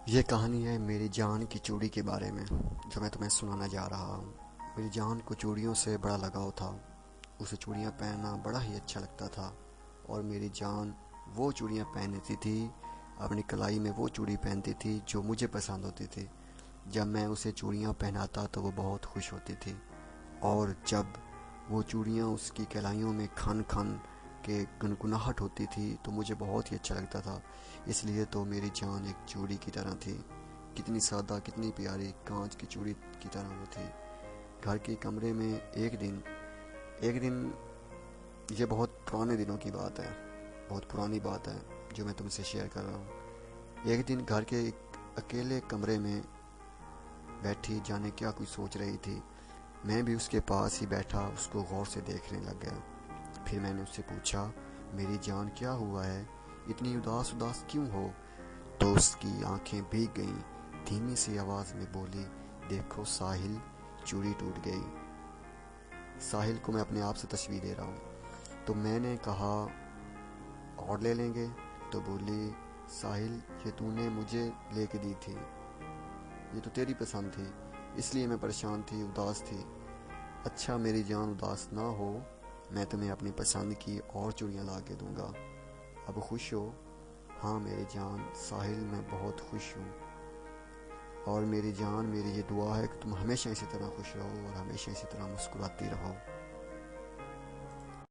ये कहानी है मेरी जान की चूड़ी के बारे में जो मैं तुम्हें सुनाना जा रहा हूँ। मेरी जान को चूड़ियों से बड़ा लगाव था। उसे चूड़ियाँ पहनना बड़ा ही अच्छा लगता था और मेरी जान वो चूड़ियाँ पहनती थी, अपनी कलाई में वो चूड़ी पहनती थी जो मुझे पसंद होती थी। जब मैं उसे चूड़ियाँ पहनाता तो वो बहुत खुश होती थी और जब वो चूड़ियाँ उसकी कलाइयों में खन खन के गुनगुनाहट होती थी तो मुझे बहुत ही अच्छा लगता था। इसलिए तो मेरी जान एक चूड़ी की तरह थी। कितनी सादा, कितनी प्यारी, कांच की चूड़ी की तरह वो थी। घर के कमरे में एक दिन ये बहुत पुराने दिनों की बात है, बहुत पुरानी बात है जो मैं तुमसे शेयर कर रहा हूँ। एक दिन घर के एक अकेले कमरे में बैठी जाने क्या कुछ सोच रही थी। मैं भी उसके पास ही बैठा उसको गौर से देखने लग गया। फिर मैंने उससे पूछा, मेरी जान क्या हुआ है, इतनी उदास उदास क्यों हो? तो उसकी आंखें भीग गईं। धीमी सी आवाज़ में बोली, देखो साहिल, चूड़ी टूट गई। साहिल को मैं अपने आप से तशवीर दे रहा हूँ। तो मैंने कहा, और ले लेंगे? तो बोली, साहिल ये तूने मुझे लेके दी थी, ये तो तेरी पसंद थी, इसलिए मैं परेशान थी, उदास थी। अच्छा मेरी जान उदास ना हो, मैं तुम्हें अपनी पसंद की और चूड़ियाँ ला के दूंगा। अब खुश हो? हाँ मेरी जान साहिल, मैं बहुत खुश हूँ। और मेरी जान, मेरी ये दुआ है कि तुम हमेशा इसी तरह खुश रहो और हमेशा इसी तरह मुस्कुराती रहो।